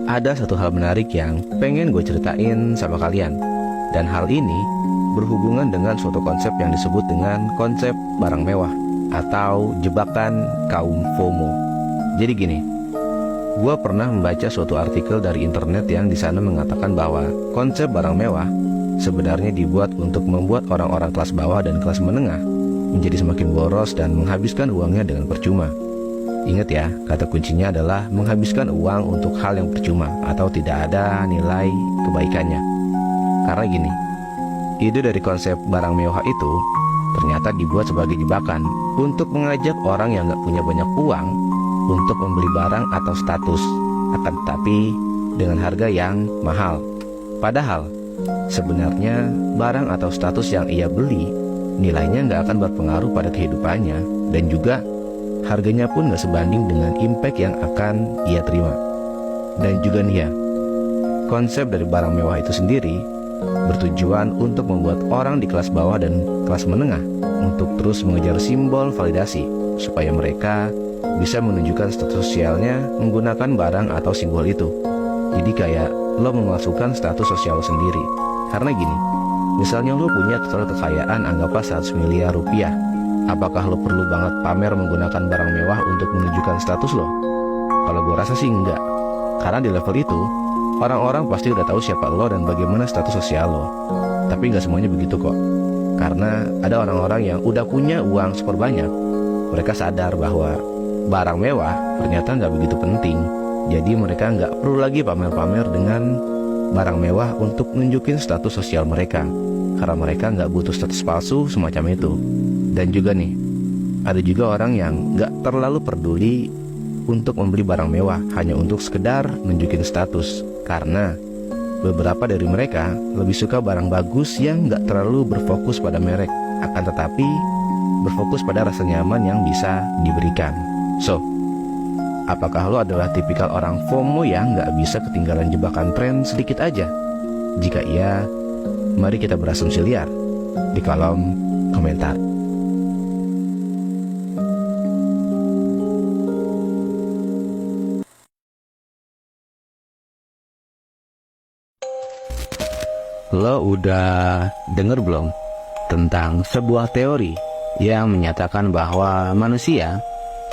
ada satu hal menarik yang pengen gue ceritain sama kalian. Dan hal ini berhubungan dengan suatu konsep yang disebut dengan konsep barang mewah atau jebakan kaum FOMO. Jadi gini, gue pernah membaca suatu artikel dari internet yang di sana mengatakan bahwa konsep barang mewah sebenarnya dibuat untuk membuat orang-orang kelas bawah dan kelas menengah menjadi semakin boros dan menghabiskan uangnya dengan percuma. Ingat ya, kata kuncinya adalah menghabiskan uang untuk hal yang percuma atau tidak ada nilai kebaikannya. Karena gini, ide dari konsep barang mewah itu ternyata dibuat sebagai jebakan untuk mengajak orang yang gak punya banyak uang untuk membeli barang atau status, akan tetapi dengan harga yang mahal. Padahal sebenarnya barang atau status yang ia beli nilainya gak akan berpengaruh pada kehidupannya, dan juga harganya pun gak sebanding dengan impact yang akan ia terima. Dan juga nih ya, konsep dari barang mewah itu sendiri bertujuan untuk membuat orang di kelas bawah dan kelas menengah untuk terus mengejar simbol validasi, supaya mereka bisa menunjukkan status sosialnya menggunakan barang atau simbol itu. Jadi kayak lo memasukkan status sosial lo sendiri. Karena gini, misalnya lo punya total kekayaan anggaplah 100 miliar rupiah. Apakah lo perlu banget pamer menggunakan barang mewah untuk menunjukkan status lo? Kalau gue rasa sih enggak. Karena di level itu, orang-orang pasti udah tahu siapa lo dan bagaimana status sosial lo. Tapi nggak semuanya begitu kok. Karena ada orang-orang yang udah punya uang super banyak. Mereka sadar bahwa barang mewah ternyata nggak begitu penting. Jadi mereka nggak perlu lagi pamer-pamer dengan barang mewah untuk nunjukin status sosial mereka. Karena mereka nggak butuh status palsu semacam itu. Dan juga nih, ada juga orang yang nggak terlalu peduli untuk membeli barang mewah hanya untuk sekedar nunjukin status. Karena beberapa dari mereka lebih suka barang bagus yang nggak terlalu berfokus pada merek, akan tetapi berfokus pada rasa nyaman yang bisa diberikan. So, apakah lo adalah tipikal orang FOMO yang nggak bisa ketinggalan jebakan tren sedikit aja? Jika iya, mari kita berasumsi liar di kolom komentar. Lo udah denger belum tentang sebuah teori yang menyatakan bahwa manusia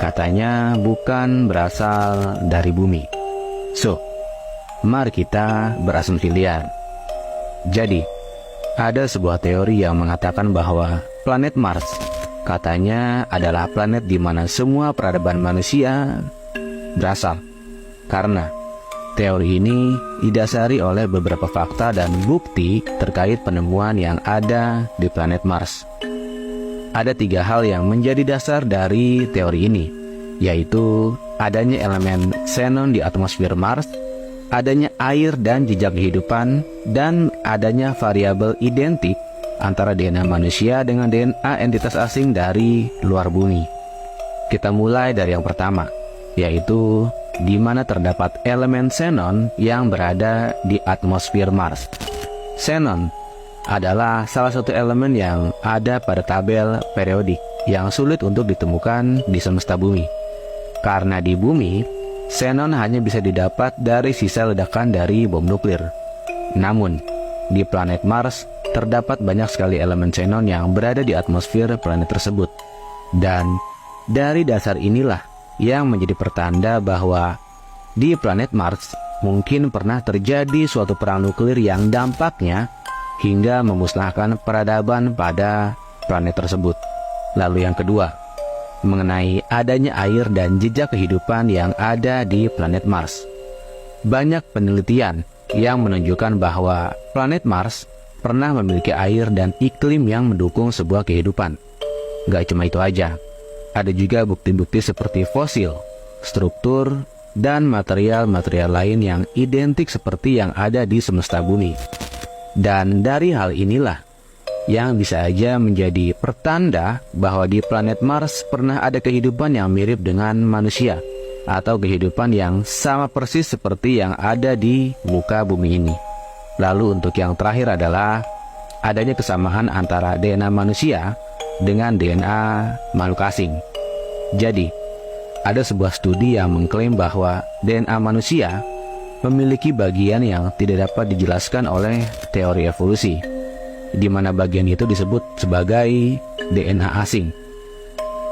katanya bukan berasal dari bumi? So, mari kita berasumsi liar. Jadi, ada sebuah teori yang mengatakan bahwa planet Mars katanya adalah planet di mana semua peradaban manusia berasal. Karena teori ini didasari oleh beberapa fakta dan bukti terkait penemuan yang ada di planet Mars. Ada 3 hal yang menjadi dasar dari teori ini, yaitu adanya elemen xenon di atmosfer Mars, adanya air dan jejak kehidupan, dan adanya variabel identik antara DNA manusia dengan DNA entitas asing dari luar bumi. Kita mulai dari yang pertama, yaitu di mana terdapat elemen xenon yang berada di atmosfer Mars. Xenon adalah salah satu elemen yang ada pada tabel periodik yang sulit untuk ditemukan di semesta bumi. Karena di bumi, xenon hanya bisa didapat dari sisa ledakan dari bom nuklir. Namun, di planet Mars terdapat banyak sekali elemen xenon yang berada di atmosfer planet tersebut. Dan dari dasar inilah yang menjadi pertanda bahwa di planet Mars mungkin pernah terjadi suatu perang nuklir yang dampaknya hingga memusnahkan peradaban pada planet tersebut. Lalu yang kedua, mengenai adanya air dan jejak kehidupan yang ada di planet Mars. Banyak penelitian yang menunjukkan bahwa planet Mars pernah memiliki air dan iklim yang mendukung sebuah kehidupan. Gak cuma itu aja, ada juga bukti-bukti seperti fosil, struktur, dan material-material lain yang identik seperti yang ada di semesta bumi. Dan dari hal inilah yang bisa aja menjadi pertanda bahwa di planet Mars pernah ada kehidupan yang mirip dengan manusia, atau kehidupan yang sama persis seperti yang ada di muka bumi ini. Lalu untuk yang terakhir adalah adanya kesamaan antara DNA manusia dengan DNA makhluk asing. Jadi, ada sebuah studi yang mengklaim bahwa DNA manusia memiliki bagian yang tidak dapat dijelaskan oleh teori evolusi, di mana bagian itu disebut sebagai DNA asing.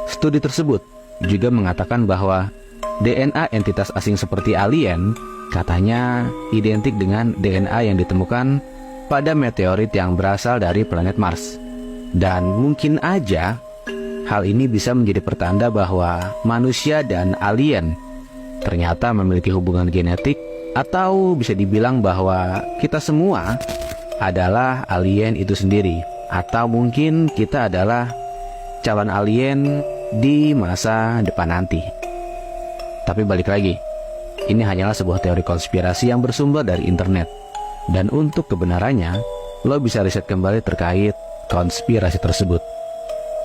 Studi tersebut juga mengatakan bahwa DNA entitas asing seperti alien katanya identik dengan DNA yang ditemukan pada meteorit yang berasal dari planet Mars. Dan mungkin aja hal ini bisa menjadi pertanda bahwa manusia dan alien ternyata memiliki hubungan genetik, atau bisa dibilang bahwa kita semua adalah alien itu sendiri, atau mungkin kita adalah calon alien di masa depan nanti. Tapi balik lagi, ini hanyalah sebuah teori konspirasi yang bersumber dari internet. Dan untuk kebenarannya, lo bisa riset kembali terkait konspirasi tersebut.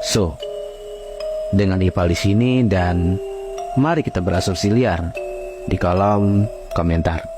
So, dengan Ipal di sini, dan mari kita berasumsi liar di kolom komentar.